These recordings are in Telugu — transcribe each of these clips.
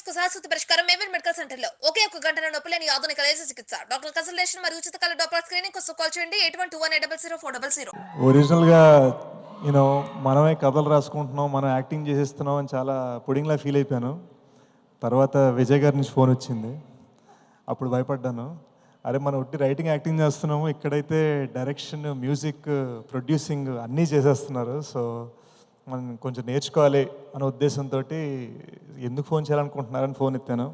మైగ్రేన్స్ కు శాశ్వత పరిష్కారం మేవెన్ మెడికల్ సెంటర్ లో ఒకే ఒక గంటలో నొప్పులేని ఆధునిక లేజర్ చికిత్స. డాక్టర్ కన్సల్టేషన్ మరియు ఉచిత కల డాక్టర్ స్క్రీనింగ్ కోసం కాల్ చేయండి 8121800400. ఒరిజినల్గా మనమే కథలు రాసుకుంటున్నాం, మనం యాక్టింగ్ చేసేస్తున్నాం అని చాలా పుడింగ్లా ఫీల్ అయిపోయాను. తర్వాత విజయ్ గారి నుంచి ఫోన్ వచ్చింది. అప్పుడు భయపడ్డాను. అరే మనం ఒట్టి రైటింగ్ యాక్టింగ్ చేస్తున్నాము, ఇక్కడైతే డైరెక్షన్, మ్యూజిక్, ప్రొడ్యూసింగ్ అన్నీ చేసేస్తున్నారు. సో మనం కొంచెం నేర్చుకోవాలి అనే ఉద్దేశంతో ఎందుకు ఫోన్ చేయాలనుకుంటున్నారని ఫోన్ ఎత్తాను.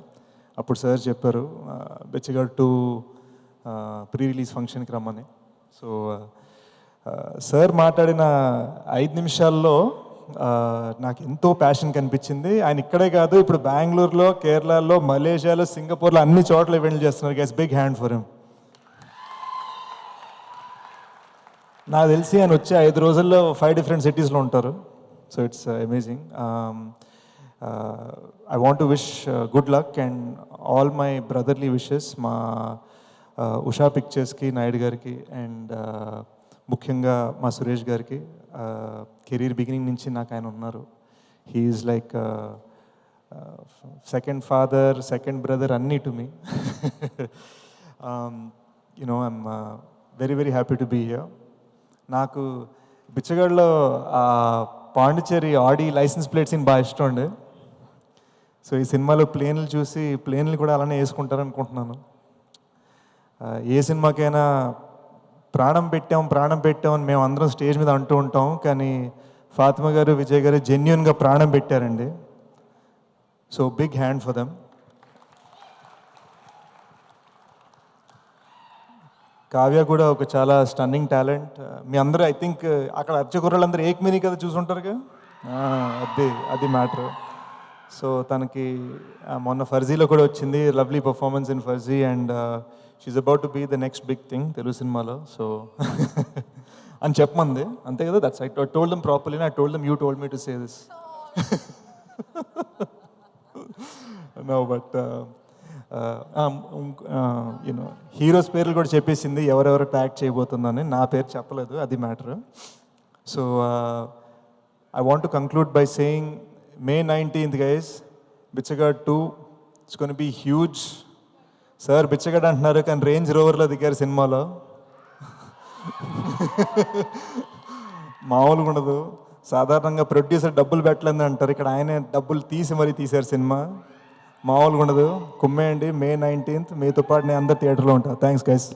అప్పుడు సార్ చెప్పారు బిచ్చగాడు 2 ప్రీ రిలీజ్ ఫంక్షన్కి రమ్మని. సో సార్ మాట్లాడిన 5 నిమిషాల్లో నాకు ఎంతో ప్యాషన్ కనిపించింది. ఆయన ఇక్కడే కాదు, ఇప్పుడు బెంగళూరులో, కేరళలో, మలేషియాలో, సింగపూర్లో అన్ని చోట్ల ఈవెంట్లు చేస్తున్నారు. Guys, big hand for him. నాకు తెలిసి ఆయన వచ్చే 5 రోజుల్లో 5 డిఫరెంట్ సిటీస్లో ఉంటారు. So it's amazing. I want to wish good luck and all my brotherly wishes మా ఉషా పిక్చర్స్కి, నాయుడు గారికి అండ్ ముఖ్యంగా మా సురేష్ గారికి. కెరీర్ బిగినింగ్ నుంచి నాకు ఆయన ఉన్నారు. He is like second father, second brother, అన్నీ to me. I'm very very happy to be here. నాకు బిచ్చగాడులో పాండిచేరి ఆడి లైసెన్స్ ప్లేట్స్ బాగా ఇష్టం అండి. సో ఈ సినిమాలో ప్లేన్లు చూసి ప్లేన్లు కూడా అలానే వేసుకుంటారనుకుంటున్నాను. ఏ సినిమాకైనా ప్రాణం పెట్టాం అని మేము అందరం స్టేజ్ మీద అంటూ ఉంటాం, కానీ ఫాతిమా గారు, విజయ్ గారు జెన్యున్గా ప్రాణం పెట్టారండి. So big hand for them. Kavya కూడా ఒక చాలా స్టన్నింగ్ టాలెంట్. మీ అందరూ ఐ థింక్ అక్కడ అర్చకుర్రాళ్ళందరూ ఏక్మినీ కదా చూసుంటారుగా, అది మ్యాటర్. సో తనకి మొన్న ఫర్జీలో కూడా వచ్చింది, lovely performance in Farzi, and she's about to be the next big thing Telugu సినిమాలో. సో అని చెప్పమంది అంతే కదా. That's I told them properly, I told them you told me to say this. No but heroes పేర్లు కూడా చెప్పేసింది, ఎవరెవరు ట్యాగ్ చేయబోతుందని. నా పేరు చెప్పలేదు, అది matter. So I want to conclude by saying May 19th guys, Bichagadu 2 it's gonna be huge. Sir Bichagadu అంటున్నారు కానీ రేంజ్ రోవర్లో దిగారు సినిమాలో. మామూలుగా ఉండదు. సాధారణంగా ప్రొడ్యూసర్ డబ్బులు పెట్టలేదు అంటారు, ఇక్కడ ఆయనే డబ్బులు తీసి మరీ తీశారు సినిమా. మామూలుగా ఉండదు. కుమ్మేయండి. May 19th మీతో పాటు నేను అందరు థియేటర్లో ఉంటాను. Thanks guys.